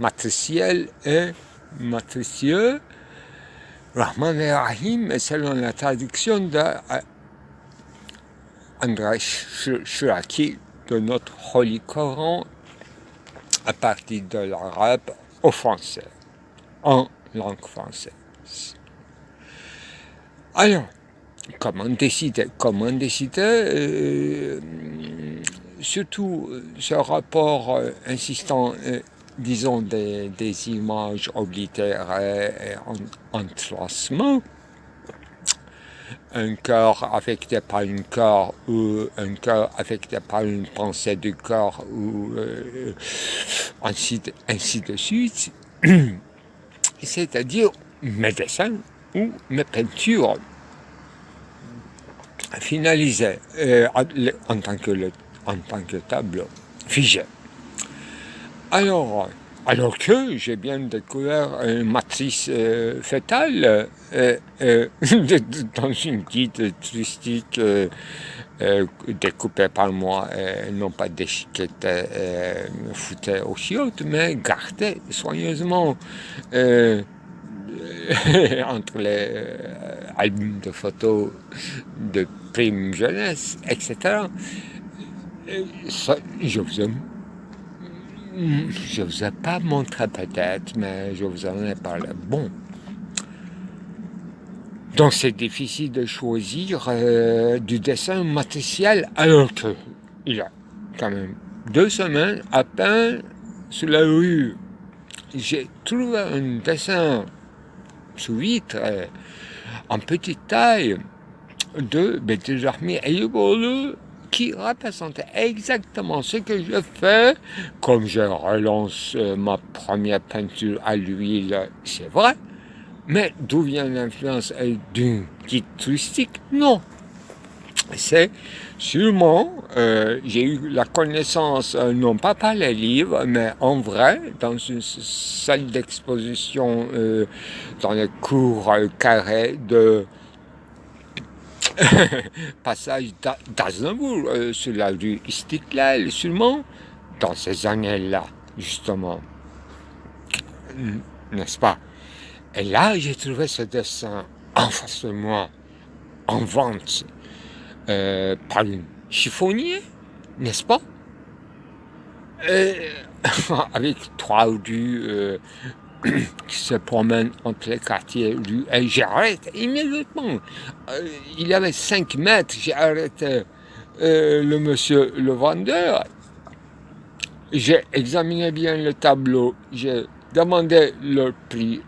matriciel et matricieux, Rahman et Rahim, selon la traduction d'André Shiraki de notre Holy Coran à partir de l'arabe au français, en langue française. Alors, comment décider surtout ce rapport insistant, disons, des images oblitérées en tracement, un cœur affecté par une cœur ou un cœur affecté par une pensée du corps ou ainsi de suite, c'est-à-dire mes dessins ou mes peintures finalisées en tant que tableau figé. Alors que j'ai bien découvert une matrice fétale dans une guide touristique découpée par moi, non pas déchiquetée, foutée aux chiottes, mais gardée soigneusement entre les albums de photos de prime jeunesse, etc. Je vous ai pas montré peut-être, mais je vous en ai parlé. Bon. Donc c'est difficile de choisir du dessin matriciel alors qu'il y a quand même 2 semaines à peine sur la rue. J'ai trouvé un dessin sous vitre en petite taille de Bedrullah Ayouboulou qui représentait exactement ce que je fais, comme je relance ma première peinture à l'huile, c'est vrai, mais d'où vient l'influence d'une guide touristique? Non. C'est sûrement, j'ai eu la connaissance, non pas par les livres, mais en vrai, dans une salle d'exposition, dans les cours carrés de passage d'Aznavour, sur la rue Istiklal, sûrement, dans ces années-là, justement. N'est-ce pas? Et là, j'ai trouvé ce dessin en face de moi, en vente, par un chiffonnier, n'est-ce pas? Avec 3 rues qui se promènent entre les quartiers rues. Et j'arrête immédiatement. Il y avait 5 mètres, j'ai arrêté le monsieur, le vendeur. J'ai examiné bien le tableau, j'ai demandé le prix.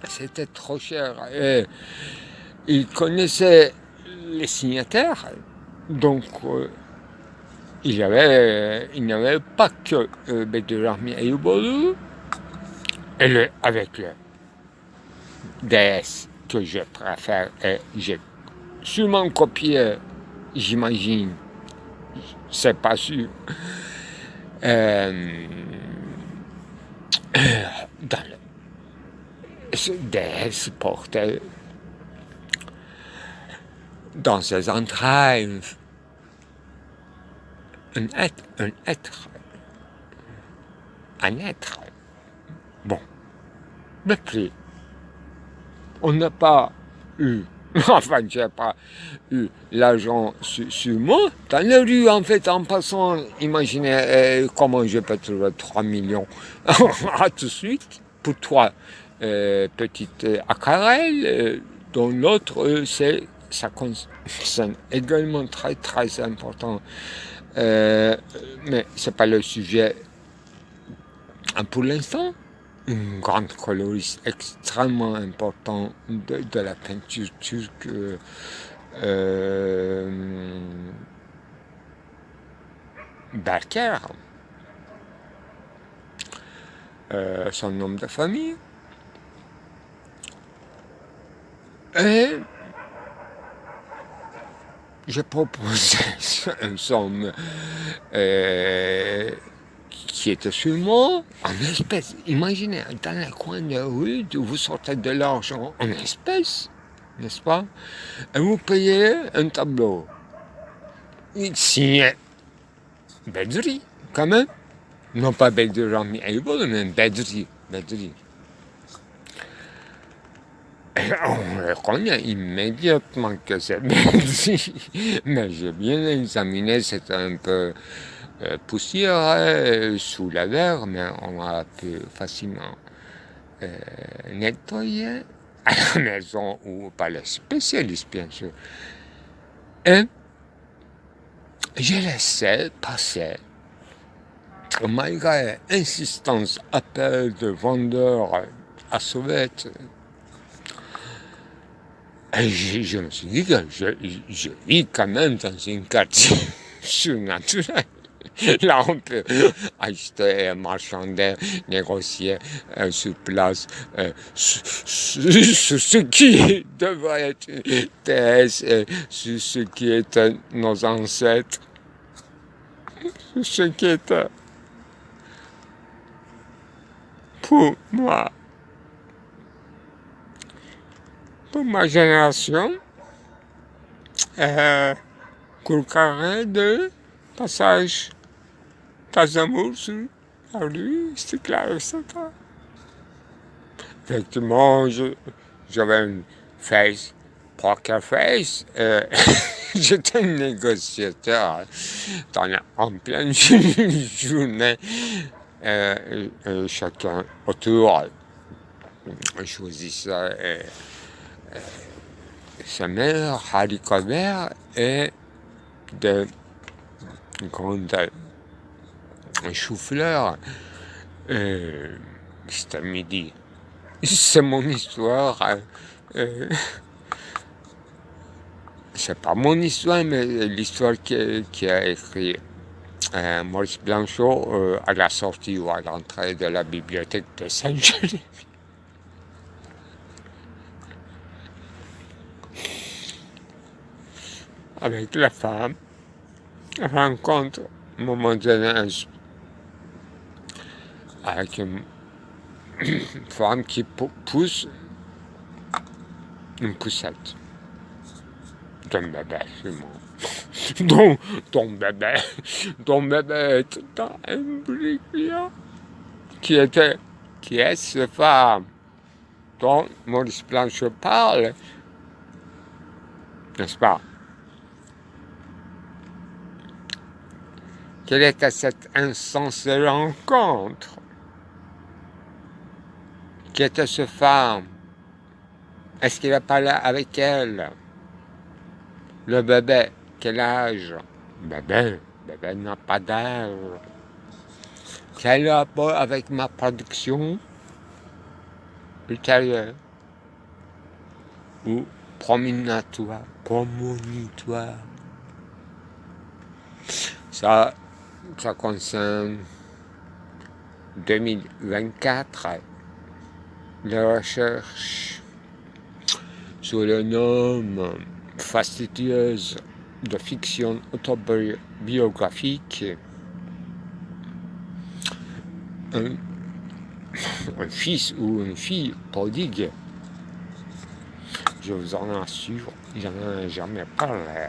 C'était trop cher. Et il connaissait les signataires, donc il n'y avait pas que Bedrullah Ayouboulou, avec le DS que je préfère, et j'ai sûrement copié, j'imagine, c'est pas sûr, dans ce DS portait dans ses entrailles un être. Bon, mais plus. On n'a pas eu, enfin, j'ai pas eu l'argent sur moi. Dans la rue, en fait, en passant, imaginez comment je peux trouver 3 millions à tout de suite pour 3 petites aquarelles, dont l'autre, ça concerne également très, très important. Mais c'est pas le sujet pour l'instant. Un grand coloriste extrêmement important de la peinture turque, Berker, son nom de famille. Et j'ai proposé une somme qui était sur moi en espèces. Imaginez, dans les coins de rue, vous sortez de l'argent en espèces, n'est-ce pas? Et vous payez un tableau. Il signe Bedri, quand même. Non pas Bedri Rami Eyüboğlu, mais Bedri. Et on reconnaît immédiatement que c'est Bedri. Mais j'ai bien examiné, c'était un peu poussière sous la verre, mais on a pu facilement nettoyer à la maison ou par les spécialistes, bien sûr. Et j'ai laissé passer, malgré insistance, appel de vendeurs à Sauvette. Et je me suis dit que je vis quand même dans un quartier surnaturel. Là, on peut acheter, marchander, négocier sur place sur ce qui devrait être TS, sur ce qui étaient nos ancêtres, sur ce qui était pour moi, pour ma génération, cours carré de passage Tazamour sur la rue, c'était clair, etc. Effectivement, j'avais une face, poker face. J'étais un négociateur en pleine journée. Chacun autour choisissait sa mère, haricots verts et de grandes chou-fleurs. C'était midi. C'est mon histoire. C'est pas mon histoire, mais l'histoire qui a écrit Maurice Blanchot à la sortie ou à l'entrée de la bibliothèque de Saint-Geneviève. Avec la femme, rencontre momentanée avec une femme qui pousse une poussette d'un bébé, sûrement. Ton bébé est dans un embryon. Qui est cette femme dont Maurice Blanchot parle, n'est-ce pas? Quelle était cette instance de rencontre? Qui était cette femme? Est-ce qu'il a parlé avec elle? Le bébé, quel âge? Bébé n'a pas d'âge. Quel rapport avec ma production ultérieure? Ou promonitoire? Ça concerne 2024. les recherches sur le nom fastidieuse de fiction autobiographique, un fils ou une fille prodigue. Je vous en assure, j'en ai jamais parlé.